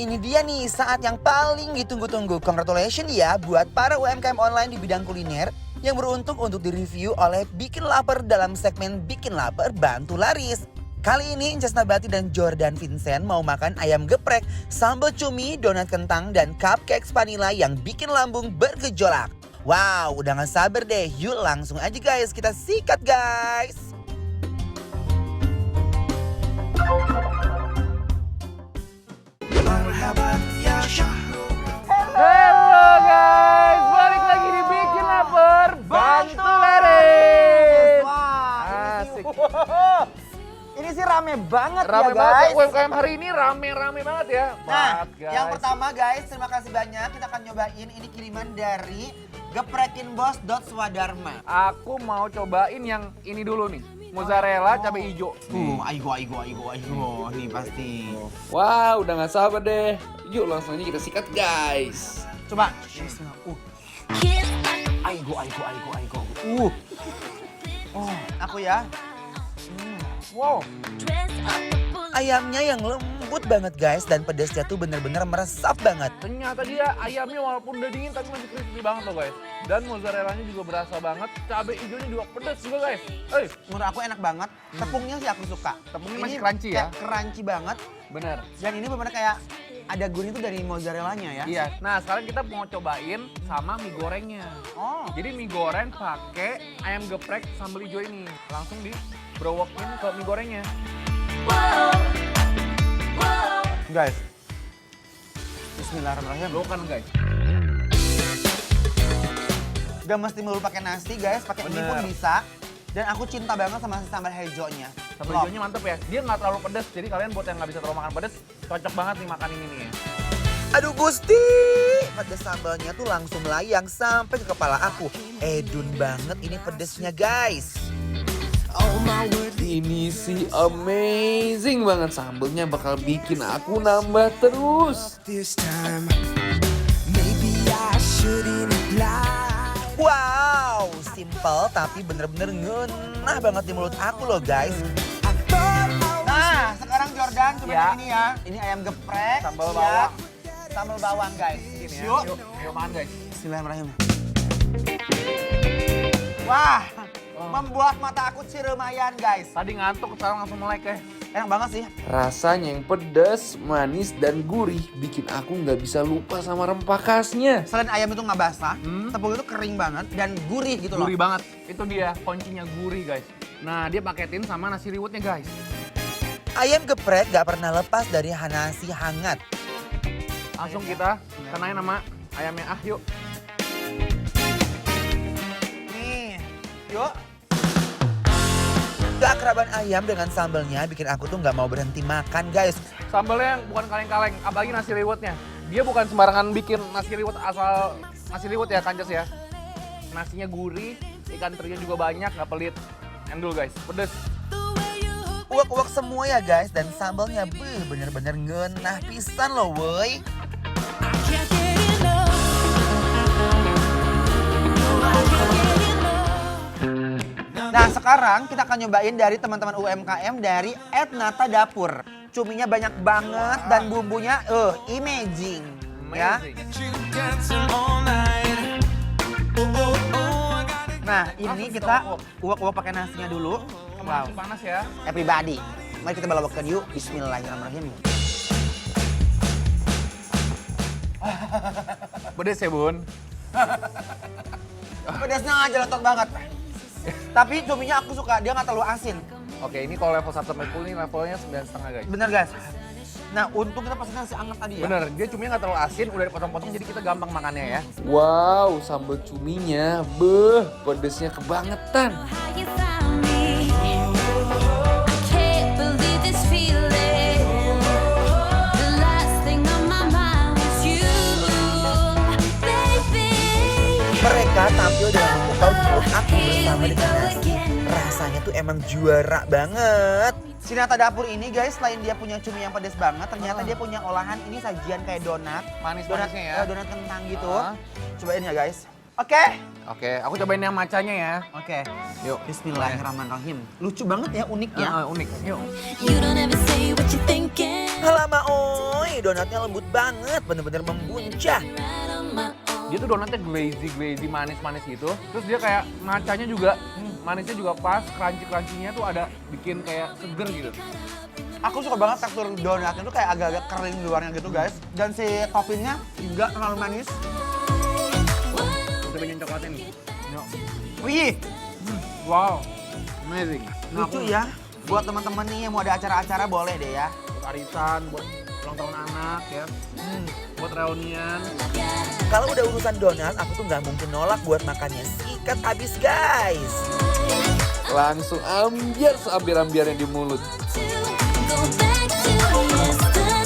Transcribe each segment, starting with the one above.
ini dia nih saat yang paling ditunggu-tunggu. Congratulations ya buat para UMKM online di bidang kuliner yang beruntung untuk direview oleh Bikin Lapar dalam segmen Bikin Lapar Bantu Laris. Kali ini Incas Nabati dan Jordan Vincent mau makan ayam geprek, sambal cumi, donat kentang, dan cupcakes vanilla yang bikin lambung bergejolak. Wow, udah gak sabar deh. Yuk langsung aja guys, kita sikat guys. Halo guys, balik lagi di Bikin Lapar Bantu Laris. Asik. Ini sih rame banget Rame ya banget guys. ya, UMKM hari ini rame banget ya. Nah, Guys. yang pertama guys, terima kasih banyak. Kita akan nyobain ini kiriman dari geprekinbos.swadharma. Aku mau cobain yang ini dulu nih, mozzarella cabai hijau. Aigo, nih pasti. Wow, udah gak sabar deh. Yuk langsung aja kita sikat guys. Coba. Aigo. Aku ya. Wow. Ayamnya yang lembut banget guys dan pedasnya tuh bener-bener meresap banget. Ternyata dia ayamnya walaupun udah dingin tapi masih crispy banget loh guys. Dan mozzarellanya juga berasa banget. Cabai hijaunya juga pedas juga guys. Menurut aku enak banget. Tepungnya sih aku suka. Tepungnya Ini masih crunchy ya? kayak crunchy banget. Bener. Dan ini bener-bener kayak ada gurih tuh dari mozzarellanya ya. Iya. Nah sekarang kita mau cobain sama mie gorengnya. Oh. Jadi mie goreng pakai ayam geprek sambal hijau ini. Langsung di browokin ke mie gorengnya. Guys. Bismillahirrahmanirrahim. Lo kan guys. Gak mesti melulu pakai nasi guys, pakai mie pun Bener. bisa. Dan aku cinta banget sama sambal hijaunya. Sambal hijaunya mantep ya. Dia nggak terlalu pedas. Jadi kalian buat yang nggak bisa terlalu makan pedas, cocok banget nih makan ini nih ya. Aduh Gusti, pedas sambalnya tuh langsung melayang sampai ke kepala aku. Edun banget ini pedesnya guys. Ini sih amazing banget. Sambelnya bakal bikin aku nambah terus. Wow, simple tapi bener-bener ngenah banget di mulut aku loh guys. Nah, sekarang Jordan coba Ya. ini ya. Ini ayam geprek. Sambal siap. bawang. Sambal bawang guys. Ini ya. Yuk. Yuk makan guys. Bismillahirrahmanirrahim. Wah, membuat mata aku ciremayan guys. Tadi ngantuk, sekarang langsung melek ya. Enak banget sih. Rasanya yang pedas, manis, dan gurih bikin aku nggak bisa lupa sama rempah khasnya. Selain ayam itu nggak basah, tepung itu kering banget dan gurih gitu loh. Gurih banget. Itu dia kuncinya gurih guys. Nah dia paketin sama nasi liwetnya guys. Ayam geprek gak pernah lepas dari nasi hangat. Langsung kita kenain sama ayamnya. Yuk. Nih, yuk. Keakraban ayam dengan sambalnya bikin aku tuh nggak mau berhenti makan guys. Sambalnya yang bukan kaleng-kaleng, apalagi nasi liwetnya. Dia bukan sembarangan bikin nasi liwet asal nasi liwet ya Kanjas ya. Nasinya gurih, ikan terinya juga banyak, nggak pelit. Endul guys, pedes. Uwak-uwak semua ya guys dan sambalnya bener-bener ngenah pisan loh woi. Nah sekarang kita akan nyobain dari teman-teman UMKM dari Etnata Dapur. Cuminya banyak banget dan bumbunya amazing. Ya. Nah ini kita uwak-uwak pakai nasinya dulu. Wow. Masih panas ya. Everybody, mari kita balawakan yuk. Bismillahirrahmanirrahim. Pedes ya bun. Pedasnya aja letot banget. Tapi cuminya aku suka, dia nggak terlalu asin. Oke ini kalau level 1 sampai 10 ini levelnya 9,5 guys. Bener guys. Nah untung kita pesen nasi anget tadi ya. Bener, dia cuminya nggak terlalu asin, udah dipotong-potong jadi kita gampang makannya ya. Wow, sambal cuminya, pedesnya kebangetan. Mereka tampil dengan memukau di mulut aku bersama dengan nasi. Rasanya tuh emang juara banget. Si Nata Dapur ini guys, selain dia punya cumi yang pedas banget, ternyata dia punya olahan ini sajian kayak donat. Manis-manisnya ya. Donat kentang gitu. Ah. Cobain ya guys. Oke. Oke, aku cobain yang macanya ya. Oke. Yuk. Bismillahirrahmanirrahim. Lucu banget ya, unik ya. Unik. Yuk. You don't ever say what you thinking. Halama oi, donatnya lembut banget, bener-bener membuncah. Right on my own. Dia tuh donatnya glazy, manis-manis gitu. Terus dia kayak macanya juga, manisnya juga pas, crunchy-crunchy-nya tuh ada bikin kayak seger gitu. Aku suka banget tekstur donatnya tuh kayak agak-agak kering di luarnya gitu guys. Dan si toppingnya juga terlalu manis. Kita bikin coklatnya nih. Yuk. Wih, Wow, amazing. lucu ya. Buat teman-teman nih yang mau ada acara-acara boleh deh ya. Buat arisan, buat ulang tahun anak ya. Buat reunian. Kalau udah urusan donat, aku tuh nggak mungkin nolak buat makannya. Sikat habis guys. Langsung ambiar seambiar-ambiarnya di mulut. Go back to yesterday.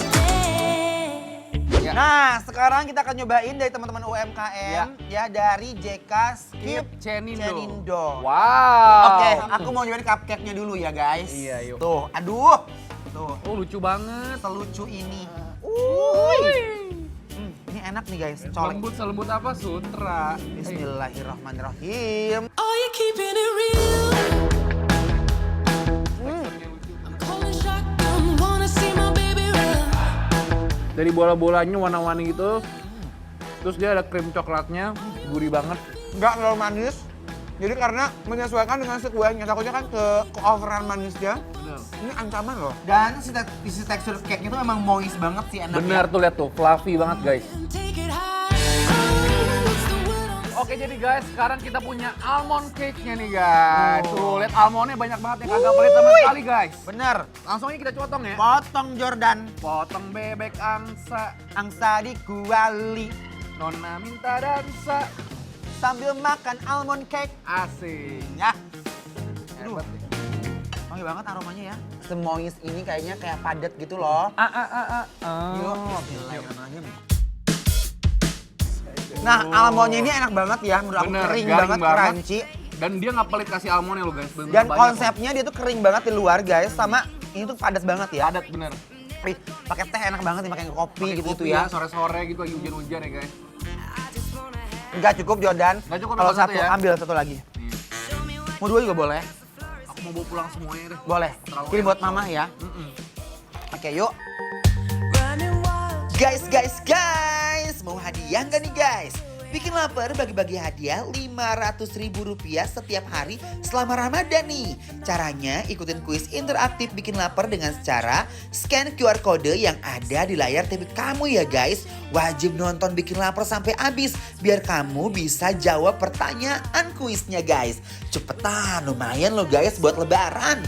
Nah, sekarang kita akan nyobain dari teman-teman UMKM ya dari JK Skip Cenindo. Wow. Oke, aku mau nyobain cupcake-nya dulu ya guys. Iya, yuk. Tuh, aduh. Tuh, Oh, lucu banget. selucu ini. Ini enak nih guys, colek. Selembut apa? Sutra. Bismillahirrahmanirrahim. Are you keeping it real? I'm calling shotgun, wanna see my baby run. Dari bola-bolanya warna-warni gitu. Terus dia ada krim coklatnya, gurih banget. Nggak terlalu manis. Jadi karena menyesuaikan dengan si kuenya, takutnya kan ke overan manisnya. Ini ancaman loh. Dan si tekstur cake-nya tuh emang moist banget sih enaknya. Bener tuh, lihat tuh, fluffy banget guys. Take it high. Oh, what's the word on Oke, jadi guys, sekarang kita punya almond cake-nya nih guys. Tuh, lihat almondnya banyak banget yang kagak pelit sama sekali guys. Bener. Langsung aja kita potong ya. Potong Jordan. Potong bebek angsa, Angsa di kuali. nona minta dansa. Sambil makan almond cake. Asik. Ya. Hebat. Wangi banget aromanya ya. Semoist ini kayaknya kayak padat gitu loh. Yuk, bismillahirrahmanirrahim. Nah, almondnya ini enak banget ya. Menurut aku Bener, kering garing banget, banget. crunchy. Dan dia nggak pelit kasih almondnya loh guys. Bener-bener Dan banyak konsepnya dia tuh kering banget di luar guys. Sama ini tuh padat banget loh. ya. Padat bener. Wih, pakai teh enak banget nih, pakai kopi Pakai gitu kopi ya. Sore-sore gitu lagi hujan-hujan ya guys. Enggak cukup Jordan. Nggak cukup, Kalau ambil satu satu, ya. ambil satu lagi. Mau dua juga boleh. Aku mau bawa pulang semuanya deh. Boleh. Terlalu Kirim buat enak. mama ya. Oke, yuk. running wild? Guys, mau hadiah nggak nih guys? Bikin Lapar bagi-bagi hadiah Rp500.000 setiap hari selama Ramadan nih. Caranya ikutin kuis interaktif Bikin Lapar dengan cara scan QR kode yang ada di layar TV kamu ya guys. Wajib nonton Bikin Lapar sampai habis biar kamu bisa jawab pertanyaan kuisnya guys. Cepetan, lumayan loh guys buat lebaran.